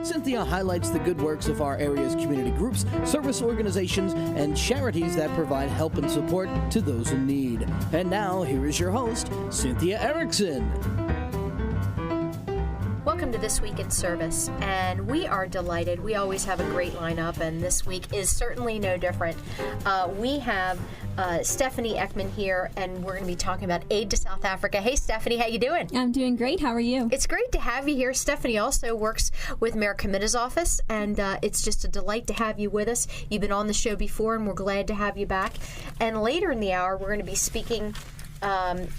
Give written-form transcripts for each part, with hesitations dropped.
Cynthia highlights the good works of our area's community groups, service organizations, and charities that provide help and support to those in need. And now, here is your host, Cynthia Erickson. Welcome to This Week in Service, and we are delighted. We always have a great lineup, and this week is certainly no different. We have Stephanie Eckman here, and we're going to be talking about aid to South Africa. Hey, Stephanie, how you doing? I'm doing great. How are you? It's great to have you here. Stephanie also works with Mayor Kamitta's office, and it's just a delight to have you with us. You've been on the show before, and we're glad to have you back. And later in the hour, we're going to be speaking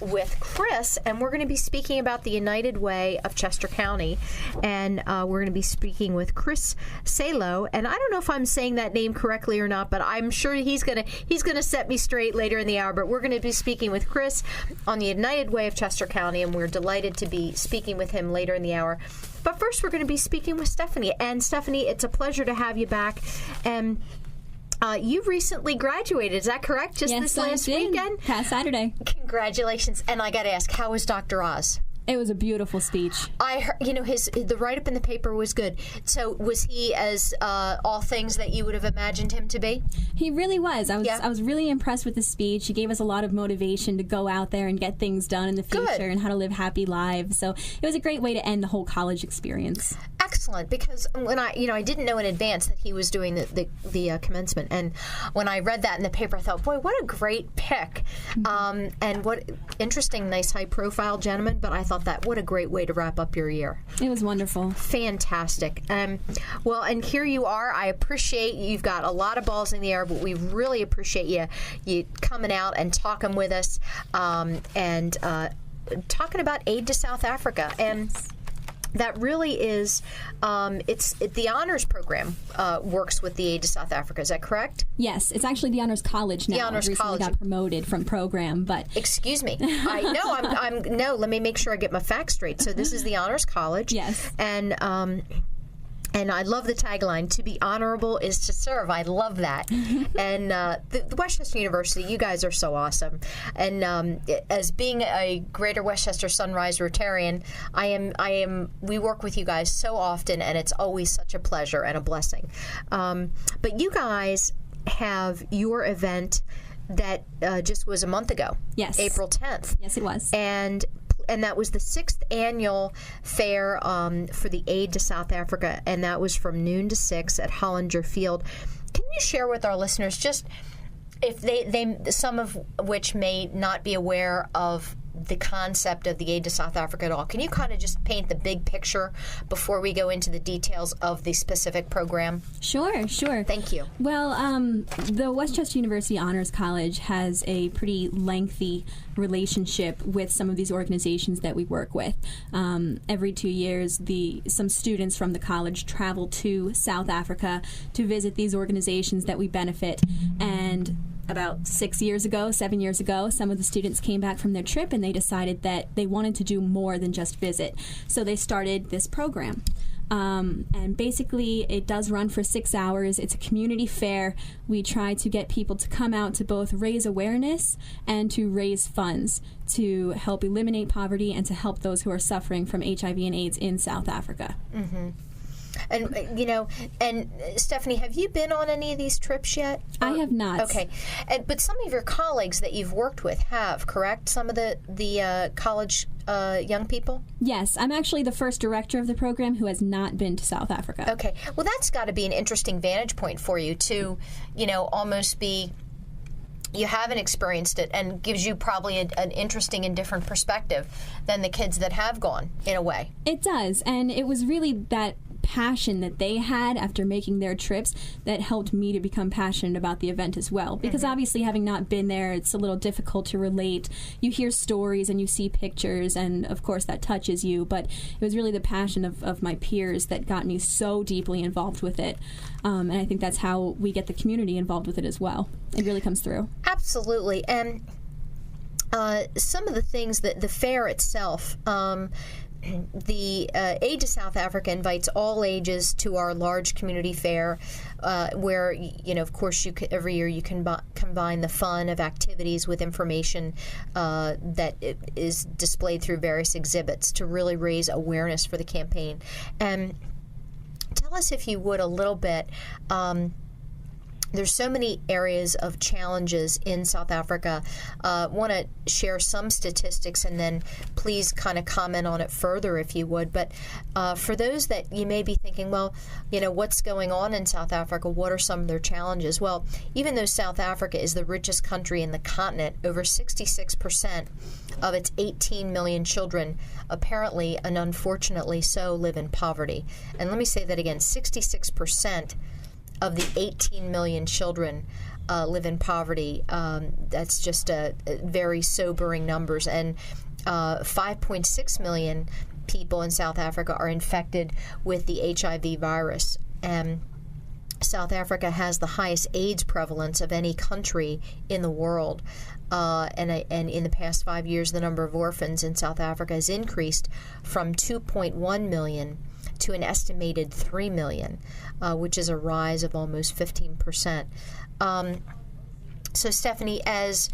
with Chris, and we're going to be speaking about the United Way of Chester County, and we're going to be speaking with Chris Salo, and I don't know if I'm saying that name correctly or not, but I'm sure he's going to set me straight later in the hour. But we're going to be speaking with Chris on the United Way of Chester County, and we're delighted to be speaking with him later in the hour. But first, we're going to be speaking with Stephanie, and Stephanie, it's a pleasure to have you back. And you recently graduated, is that correct? Just yes, this last weekend? Past Saturday. Congratulations. And I got to ask, how was Dr. Oz? It was a beautiful speech. I heard, the write-up in the paper was good. So was he as all things that you would have imagined him to be? He really was. I was really impressed with the speech. He gave us a lot of motivation to go out there and get things done in the future and how to live happy lives. So it was a great way to end the whole college experience. Excellent, because when I didn't know in advance that he was doing the commencement, and when I read that in the paper, I thought, boy, what a great pick, and what interesting, nice, high-profile gentleman. But I thought what a great way to wrap up your year. It was wonderful. Fantastic. Well, and here you are. I appreciate you've got a lot of balls in the air, but we really appreciate you coming out and talking with us, and talking about aid to South Africa. And that really is, the Honors Program works with the Aid to South Africa. Is that correct? Yes, it's actually the Honors College now. The Honors College got promoted from program, but excuse me. Let me make sure I get my facts straight. So this is the Honors College. Yes, and I love the tagline, to be honorable is to serve. I love that. And the Westchester University, you guys are so awesome. And as being a Greater Westchester Sunrise Rotarian, we work with you guys so often, and it's always such a pleasure and a blessing. But you guys have your event that just was a month ago. Yes. April 10th. Yes, it was. And that was the 6th annual fair for the Aid to South Africa, and that was from noon to 6 at Hollinger Field. Can you share with our listeners, just if they some of which may not be aware of the concept of the Aid to South Africa at all, can you kind of just paint the big picture before we go into the details of the specific program? Sure. Thank you. Well, the Westchester University Honors College has a pretty lengthy relationship with some of these organizations that we work with. Every 2 years, some students from the college travel to South Africa to visit these organizations that we benefit. And about 7 years ago, some of the students came back from their trip and they decided that they wanted to do more than just visit. So they started this program. And basically, it does run for 6 hours. It's a community fair. We try to get people to come out to both raise awareness and to raise funds to help eliminate poverty and to help those who are suffering from HIV and AIDS in South Africa. Mm-hmm. And, and Stephanie, have you been on any of these trips yet? I have not. Okay. But some of your colleagues that you've worked with have, correct? Some of the college young people? Yes. I'm actually the first director of the program who has not been to South Africa. Okay. Well, that's got to be an interesting vantage point for you to, almost be... You haven't experienced it, and gives you probably an interesting and different perspective than the kids that have gone, in a way. It does, and it was really that passion that they had after making their trips that helped me to become passionate about the event as well. Because obviously, having not been there, it's a little difficult to relate. You hear stories and you see pictures, and of course that touches you, but it was really the passion of my peers that got me so deeply involved with it. And I think that's how we get the community involved with it as well. It really comes through. Absolutely. And some of the things that the fair itself, the Aid to South Africa invites all ages to our large community fair, where, of course, every year you can combine the fun of activities with information that is displayed through various exhibits to really raise awareness for the campaign. And tell tell us, if you would, a little bit. There's so many areas of challenges in South Africa. Want to share some statistics, and then please kind of comment on it further if you would. But for those that you may be thinking, well, what's going on in South Africa? What are some of their challenges? Well, even though South Africa is the richest country in the continent, over 66% of its 18 million children, apparently and unfortunately so, live in poverty. And let me say that again, 66% of the 18 million children live in poverty. That's just a very sobering numbers. And 5.6 million people in South Africa are infected with the HIV virus. And South Africa has the highest AIDS prevalence of any country in the world. And in the past 5 years, the number of orphans in South Africa has increased from 2.1 million to an estimated 3 million, which is a rise of almost 15%. So, Stephanie, as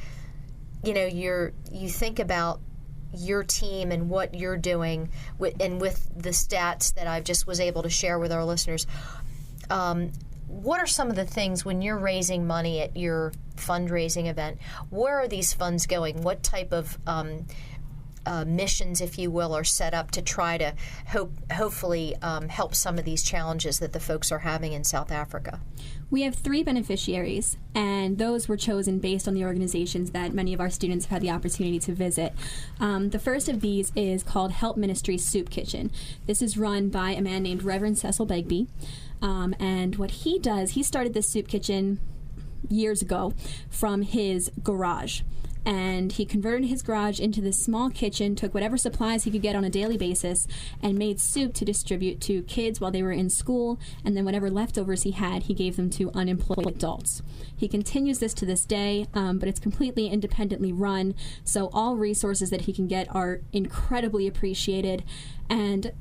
you think about your team and what you're doing, with the stats that I just was able to share with our listeners, what are some of the things when you're raising money at your fundraising event? Where are these funds going? What type of missions, if you will, are set up to try to hopefully help some of these challenges that the folks are having in South Africa? We have 3 beneficiaries, and those were chosen based on the organizations that many of our students have had the opportunity to visit. The first of these is called Help Ministry Soup Kitchen. This is run by a man named Reverend Cecil Begbie, and what he does, he started this soup kitchen years ago from his garage. And he converted his garage into this small kitchen, took whatever supplies he could get on a daily basis, and made soup to distribute to kids while they were in school, and then whatever leftovers he had, he gave them to unemployed adults. He continues this to this day, but it's completely independently run, so all resources that he can get are incredibly appreciated. And,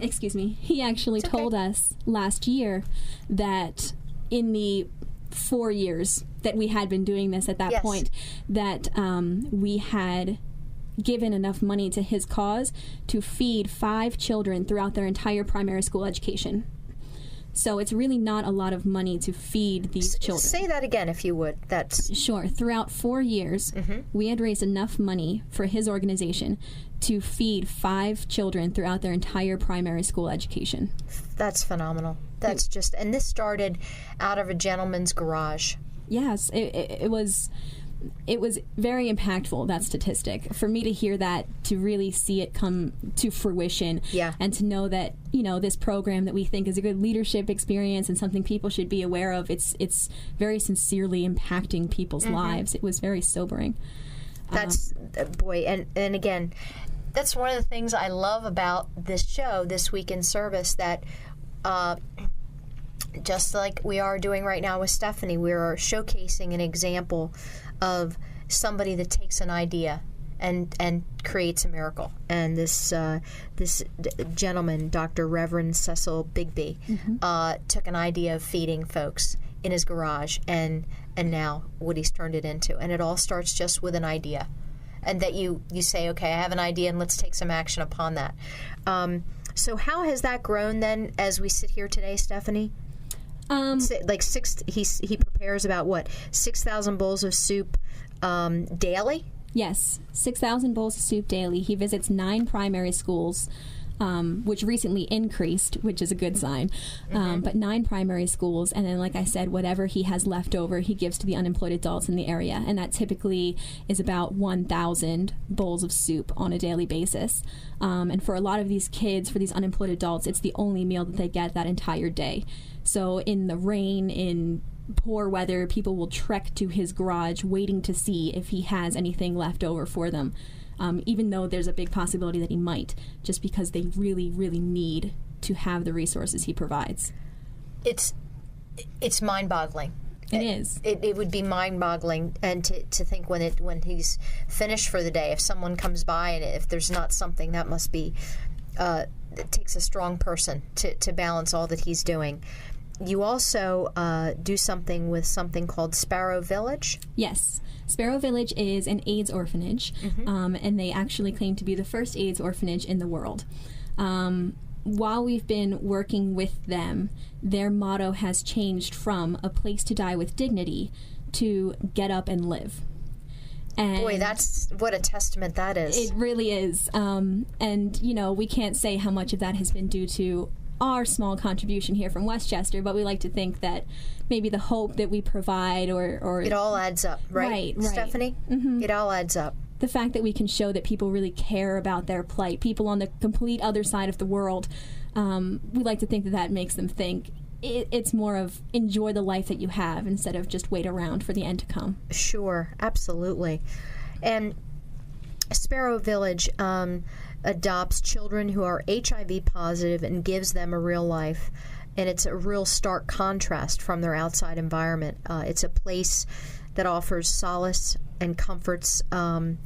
excuse me, he actually told us last year that in the 4 years that we had been doing this at that point, that we had given enough money to his cause to feed 5 children throughout their entire primary school education. So it's really not a lot of money to feed these children. Say that again, if you would. That's sure. Throughout 4 years, we had raised enough money for his organization to feed 5 children throughout their entire primary school education. That's phenomenal. That's just, and this started out of a gentleman's garage. Yes, it was very impactful, that statistic. For me to hear that, to really see it come to fruition, and to know that, this program that we think is a good leadership experience and something people should be aware of, it's very sincerely impacting people's lives. It was very sobering. That's, boy, and again, that's one of the things I love about this show, This Week in Service, that just like we are doing right now with Stephanie, we are showcasing an example of somebody that takes an idea and creates a miracle. And this gentleman, Dr. Reverend Cecil Begbie, took an idea of feeding folks in his garage, and now what he's turned it into. And it all starts just with an idea. And that you say, okay, I have an idea, and let's take some action upon that. So how has that grown then as we sit here today, Stephanie? He prepares about 6,000 bowls of soup daily? Yes, 6,000 bowls of soup daily. He visits 9 primary schools, which recently increased, which is a good sign. But 9 primary schools, and then, like I said, whatever he has left over, he gives to the unemployed adults in the area, and that typically is about 1,000 bowls of soup on a daily basis. And for a lot of these kids, for these unemployed adults, it's the only meal that they get that entire day. So in the rain, in poor weather, people will trek to his garage waiting to see if he has anything left over for them. Even though there's a big possibility that he might, just because they really, really need to have the resources he provides. It's mind-boggling. It is. It would be mind-boggling, and to think when he's finished for the day, if someone comes by and if there's not something, that must be, it takes a strong person to balance all that he's doing. You also do something with something called Sparrow Village? Yes. Sparrow Village is an AIDS orphanage, and they actually claim to be the first AIDS orphanage in the world. while we've been working with them, their motto has changed from a place to die with dignity to get up and live. And boy, that's what a testament that is. It really is. And, you know, we can't say how much of that has been due to our small contribution here from Westchester, but we like to think that maybe the hope that we provide or it all adds up, right, right. Stephanie? Mm-hmm. It all adds up. The fact that we can show that people really care about their plight, people on the complete other side of the world, we like to think that that makes them think it's more of enjoy the life that you have instead of just wait around for the end to come. Sure, absolutely. And Sparrow Village adopts children who are HIV positive and gives them a real life. And it's a real stark contrast from their outside environment. It's a place that offers solace and comforts and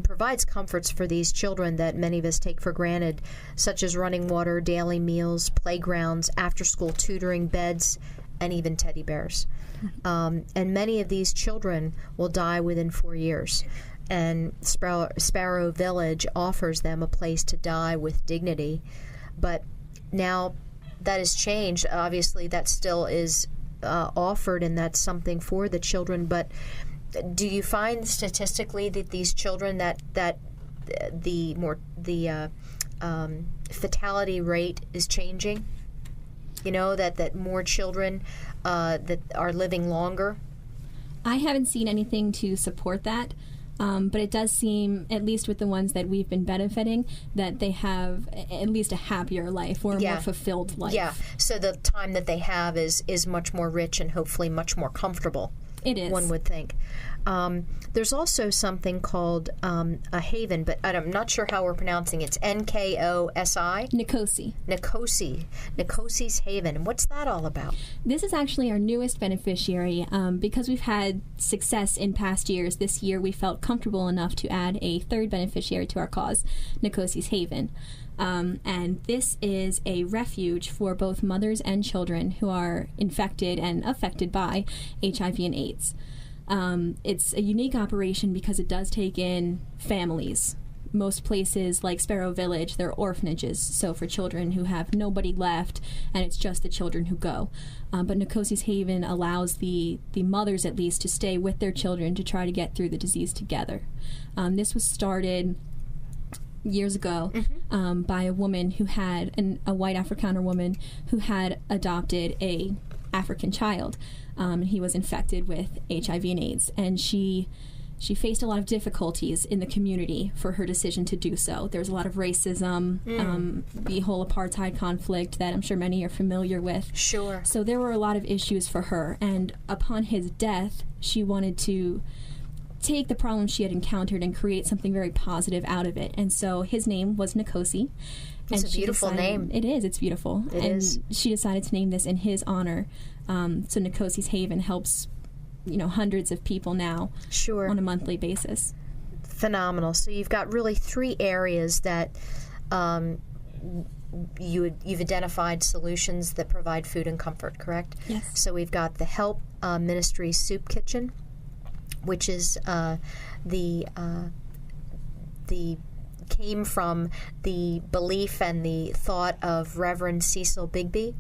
provides comforts for these children that many of us take for granted, such as running water, daily meals, playgrounds, after-school tutoring, beds, and even teddy bears. And many of these children will die within 4 years. And Sparrow Village offers them a place to die with dignity. But now that has changed. Obviously, that still is offered, and that's something for the children. But do you find statistically that these children that the fatality rate is changing? You know, that more children that are living longer? I haven't seen anything to support that. But it does seem, at least with the ones that we've been benefiting, that they have at least a happier life or a more fulfilled life. Yeah, so the time that they have is much more rich and hopefully much more comfortable. It is. One would think. There's also something called a haven, but I'm not sure how we're pronouncing it. It's Nkosi? Nikosi's Haven. What's that all about? This is actually our newest beneficiary. Because we've had success in past years, this year we felt comfortable enough to add a third beneficiary to our cause, Nikosi's Haven. And this is a refuge for both mothers and children who are infected and affected by HIV and AIDS. It's a unique operation because it does take in families. Most places like Sparrow Village, they're orphanages, so for children who have nobody left, and it's just the children who go. But Nikosi's Haven allows the mothers, at least, to stay with their children to try to get through the disease together. This was started years ago by a woman who had, a white Afrikaner woman who had adopted a African child. He was infected with HIV and AIDS, and she faced a lot of difficulties in the community for her decision to do so. There was a lot of racism, the whole apartheid conflict that I'm sure many are familiar with. Sure. So there were a lot of issues for her, and upon his death, she wanted to take the problem she had encountered and create something very positive out of it. And so his name was Nkosi. It's a beautiful name. It is. It's beautiful. It is. She decided to name this in his honor. So Nikosi's Haven helps, hundreds of people now on a monthly basis. Phenomenal. So you've got really 3 areas that you've identified solutions that provide food and comfort, correct? Yes. So we've got the Help Ministry Soup Kitchen, which is came from the belief and the thought of Reverend Cecil Bigby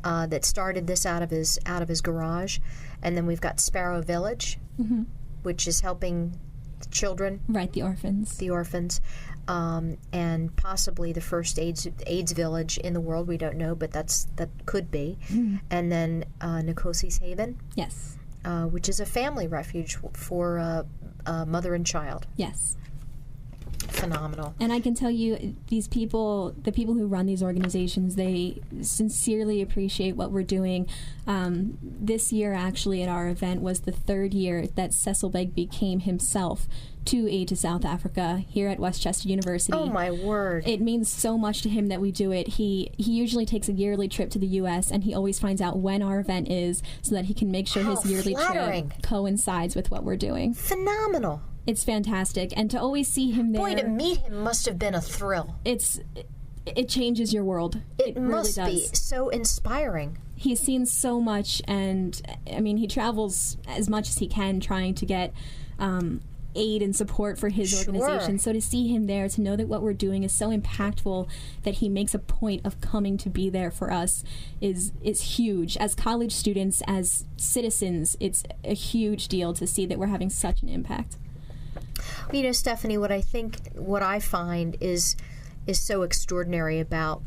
that started this out of his garage. And then we've got Sparrow Village, which is helping the children. Right, the orphans. And possibly the first AIDS village in the world. We don't know, but that could be. And then Nikosi's Haven. Yes. Which is a family refuge for mother and child. Yes. Phenomenal. And I can tell you, the people who run these organizations, they sincerely appreciate what we're doing. This year, actually, at our event was the 3rd year that Cecil Bigby came himself to aid to South Africa here at Westchester University. Oh, my word. It means so much to him that we do it. He usually takes a yearly trip to the U.S., and he always finds out when our event is so that he can make sure his yearly trip coincides with what we're doing. Phenomenal. It's fantastic. And to always see him there... Boy, to meet him must have been a thrill. It changes your world. It must really be so inspiring. He's seen so much, and, he travels as much as he can trying to get aid and support for his organization. So to see him there, to know that what we're doing is so impactful that he makes a point of coming to be there for us is huge. As college students, as citizens, it's a huge deal to see that we're having such an impact. You know, Stephanie, what I find is so extraordinary about,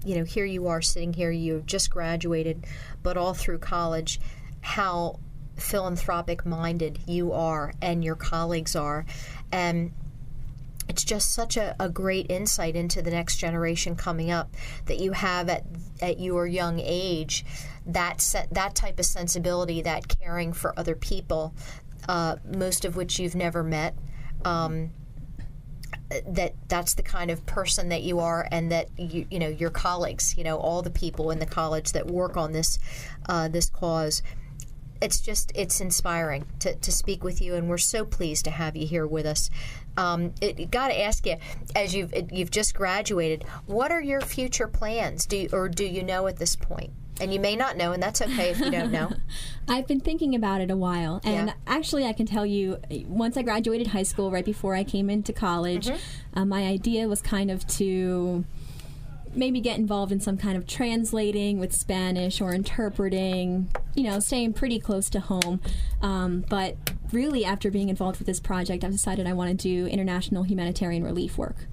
here you are sitting here, you've just graduated, but all through college, how philanthropic minded you are and your colleagues are. And it's just such a great insight into the next generation coming up that you have at your young age, that type of sensibility, that caring for other people, most of which you've never met. That's the kind of person that you are, and that your colleagues, all the people in the college that work on this cause. It's inspiring to speak with you, and we're so pleased to have you here with us. Got to ask you, as you've just graduated, what are your future plans? Do you know at this point? And you may not know, and that's okay if you don't know. I've been thinking about it a while, and actually I can tell you, once I graduated high school, right before I came into college, my idea was kind of to maybe get involved in some kind of translating with Spanish or interpreting, staying pretty close to home. But really, after being involved with this project, I've decided I want to do international humanitarian relief work.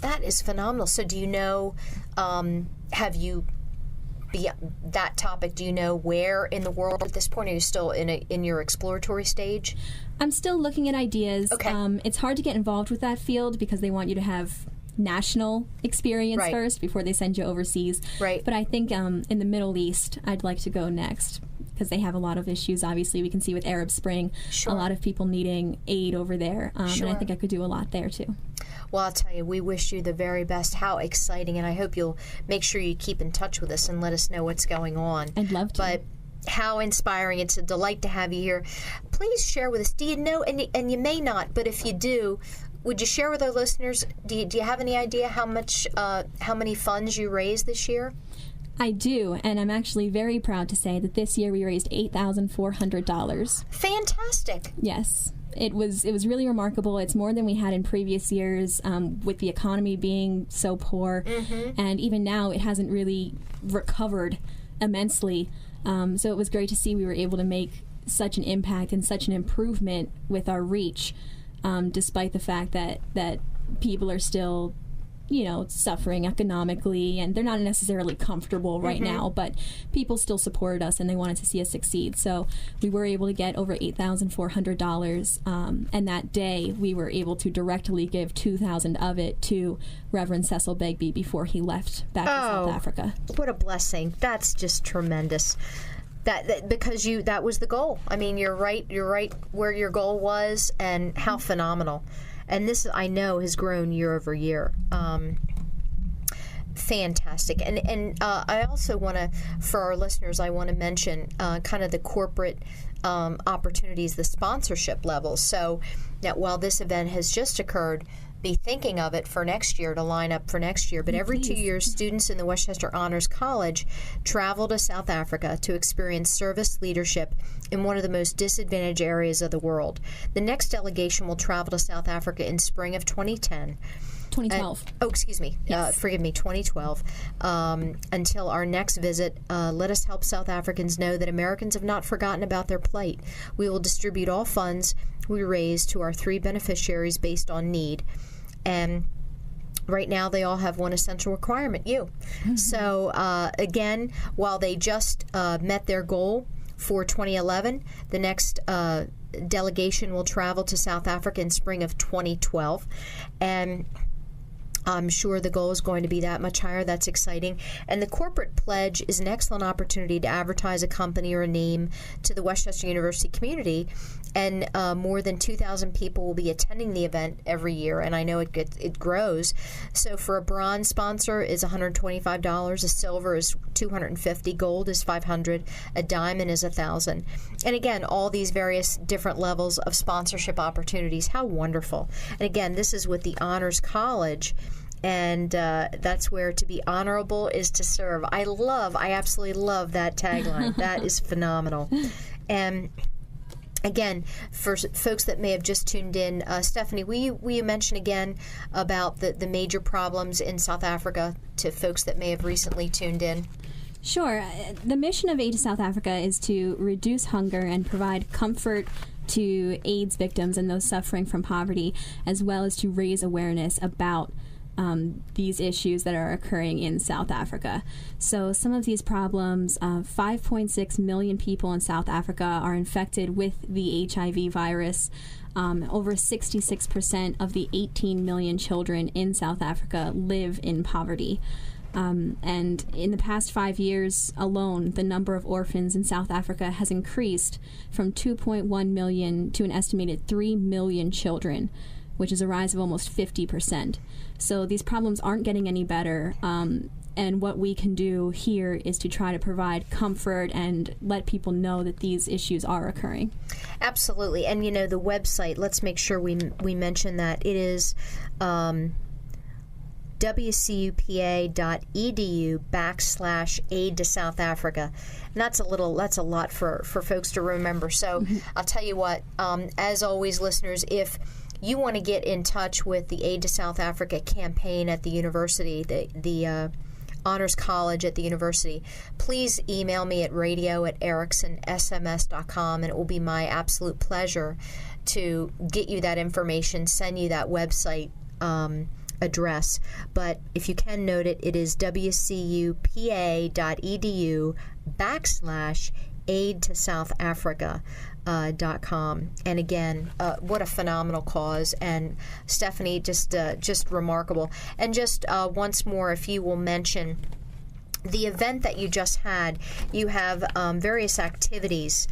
That is phenomenal. So do you know, have you, that topic, do you know where in the world at this point? Are you still in your exploratory stage? I'm still looking at ideas. Okay. It's hard to get involved with that field because they want you to have national experience first before they send you overseas. Right. But I think in the Middle East, I'd like to go next because they have a lot of issues. Obviously, we can see with Arab Spring, a lot of people needing aid over there. And I think I could do a lot there, too. Well, I'll tell you, we wish you the very best. How exciting. And I hope you'll make sure you keep in touch with us and let us know what's going on. I'd love to. But how inspiring. It's a delight to have you here. Please share with us. Do you know, and you may not, but if you do, would you share with our listeners, do you have any idea how many funds you raised this year? I do, and I'm actually very proud to say that this year we raised $8,400. Fantastic. Yes. It was really remarkable. It's more than we had in previous years, with the economy being so poor, and even now it hasn't really recovered immensely. So it was great to see we were able to make such an impact and such an improvement with our reach, despite the fact that people are still, suffering economically, and they're not necessarily comfortable right now, but people still supported us and they wanted to see us succeed. So we were able to get over $8,400, and that day we were able to directly give $2,000 of it to Reverend Cecil Begbie before he left back to South Africa. What a blessing. That's just tremendous. That because that was the goal. I mean, you're right where your goal was, and how phenomenal. And this, I know, has grown year over year. Fantastic. And I also want to, for our listeners, I want to mention kind of the corporate opportunities, the sponsorship levels. So that while this event has just occurred, be thinking of it for next year, to line up for next year. But every 2 years, students in the Westchester Honors College travel to South Africa to experience service leadership in one of the most disadvantaged areas of the world. The next delegation will travel to South Africa in spring of 2010. 2012. Forgive me, 2012. Until our next visit, let us help South Africans know that Americans have not forgotten about their plight. We will distribute all funds we raise to our 3 beneficiaries based on need. And right now, they all have one essential requirement, you. So, again, while they just met their goal for 2011, the next delegation will travel to South Africa in spring of 2012. And I'm sure the goal is going to be that much higher. That's exciting. And the corporate pledge is an excellent opportunity to advertise a company or a name to the Westchester University community. And more than 2,000 people will be attending the event every year, and I know it grows. So for a bronze sponsor is $125, a silver is $250, gold is $500, a diamond is $1,000. And again, all these various different levels of sponsorship opportunities. How wonderful. And again, this is with the Honors College. And that's where to be honorable is to serve. I absolutely love that tagline. That is phenomenal. And Again, for folks that may have just tuned in, Stephanie, will you mention again about the major problems in South Africa to folks that may have recently tuned in? Sure. The mission of Aid to South Africa is to reduce hunger and provide comfort to AIDS victims and those suffering from poverty, as well as to raise awareness about these issues that are occurring in South Africa. So some of these problems, 5.6 million people in South Africa are infected with the HIV virus. Over 66% of the 18 million children in South Africa live in poverty. And in the past 5 years alone, the number of orphans in South Africa has increased from 2.1 million to an estimated 3 million children, which is a rise of almost 50%. So these problems aren't getting any better. And what we can do here is to try to provide comfort and let people know that these issues are occurring. Absolutely. And, the website, let's make sure we mention that. It is WCUPA.edu/aid to South Africa. And that's a lot for folks to remember. So I'll tell you what, as always, listeners, if you want to get in touch with the Aid to South Africa campaign at the university, the Honors College at the university, please email me at radio@ericssonsms.com, and it will be my absolute pleasure to get you that information, send you that website address. But if you can note it, it is WCUPA.edu/aid to South Africa.com. And again, what a phenomenal cause. And Stephanie, just remarkable. And just once more, if you will mention the event that you just had, you have various activities.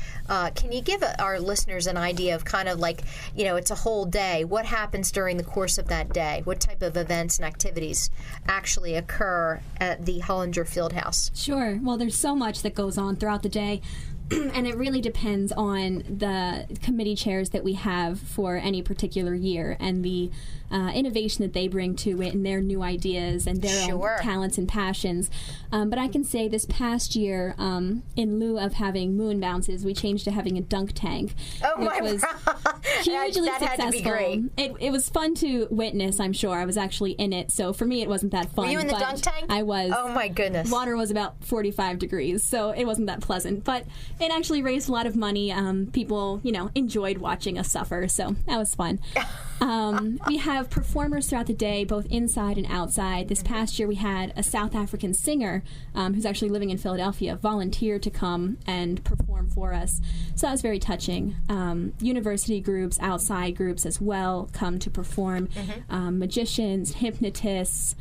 Can you give our listeners an idea of kind of like, it's a whole day. What happens during the course of that day? What type of events and activities actually occur at the Hollinger Fieldhouse? Sure. Well, there's so much that goes on throughout the day. And it really depends on the committee chairs that we have for any particular year and the innovation that they bring to it and their new ideas and their own talents and passions. But I can say this past year, in lieu of having moon bounces, we changed to having a dunk tank, which was hugely that successful. Had to be great. It was fun to witness, I'm sure. I was actually in it, so for me it wasn't that fun. Were you in the dunk tank? I was. Oh my goodness. Water was about 45 degrees, so it wasn't that pleasant. But it actually raised a lot of money. People, enjoyed watching us suffer, so that was fun. We have performers throughout the day, both inside and outside. This past year, we had a South African singer who's actually living in Philadelphia volunteer to come and perform for us. So that was very touching. University groups, outside groups as well come to perform. Magicians, hypnotists,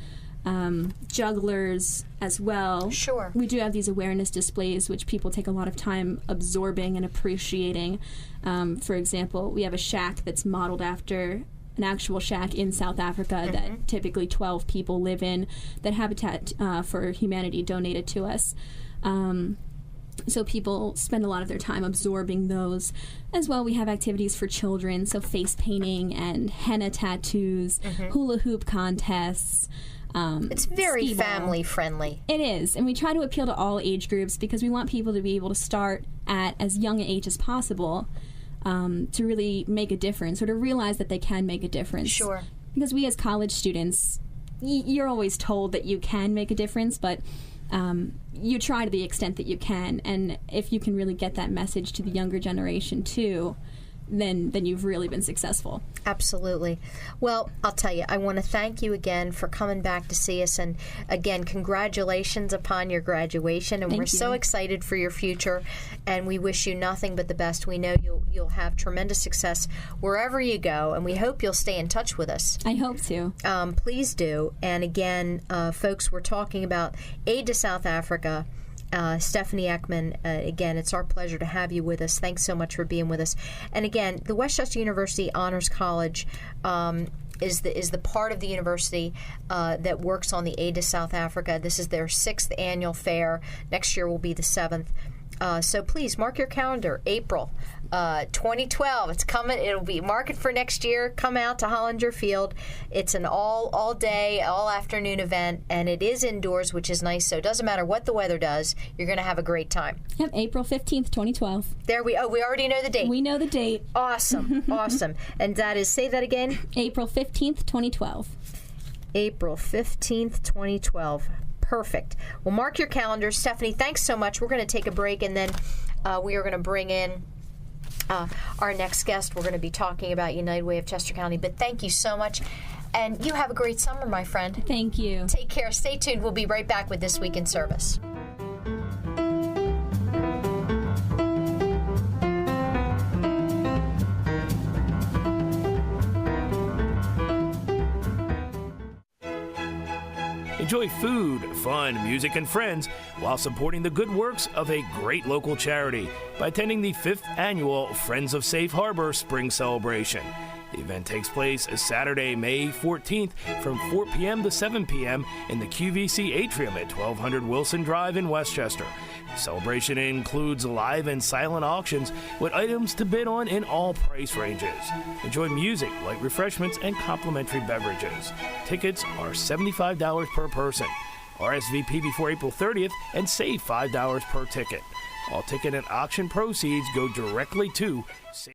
jugglers as well. Sure. We do have these awareness displays, which people take a lot of time absorbing and appreciating. For example, we have a shack that's modeled after an actual shack in South Africa that typically 12 people live in, that Habitat for Humanity donated to us. So people spend a lot of their time absorbing those. As well, we have activities for children, so face painting and henna tattoos, hula hoop contests. It's very family friendly. It is, and we try to appeal to all age groups because we want people to be able to start at as young an age as possible to really make a difference, or to realize that they can make a difference. Sure. Because we as college students, you're always told that you can make a difference, but you try to the extent that you can, and if you can really get that message to the younger generation too, then you've really been successful. Absolutely. Well, I'll tell you, I want to thank you again for coming back to see us, and again, congratulations upon your graduation, and we're so excited for your future, and we wish you nothing but the best. We know you'll have tremendous success wherever you go, and we hope you'll stay in touch with us. I hope to. Please do. And again, folks, we're talking about Aid to South Africa. Stephanie Eckman, again, it's our pleasure to have you with us. Thanks so much for being with us. And again, the Westchester University Honors College is the part of the university that works on the Aid to South Africa. This is their 6th annual fair. Next year will be the 7th. So please mark your calendar, April. 2012. It's coming. It'll be market for next year. Come out to Hollinger Field. It's an all day, all afternoon event, and it is indoors, which is nice. So it doesn't matter what the weather does. You're going to have a great time. Yep, April 15th, 2012. There we already know the date. We know the date. Awesome. Awesome. And that is, say that again. April 15th, 2012. April 15th, 2012. Perfect. Well, mark your calendars. Stephanie, thanks so much. We're going to take a break, and then we are going to bring in our next guest. We're going to be talking about United Way of Chester County. But thank you so much. And you have a great summer, my friend. Thank you. Take care. Stay tuned. We'll be right back with This Week in Service. Enjoy food, fun, music, and friends while supporting the good works of a great local charity by attending the 5th Annual Friends of Safe Harbor Spring Celebration. The event takes place Saturday, May 14th from 4 p.m. to 7 p.m. in the QVC Atrium at 1200 Wilson Drive in Westchester. The celebration includes live and silent auctions with items to bid on in all price ranges. Enjoy music, light refreshments, and complimentary beverages. Tickets are $75 per person. RSVP before April 30th and save $5 per ticket. All ticket and auction proceeds go directly to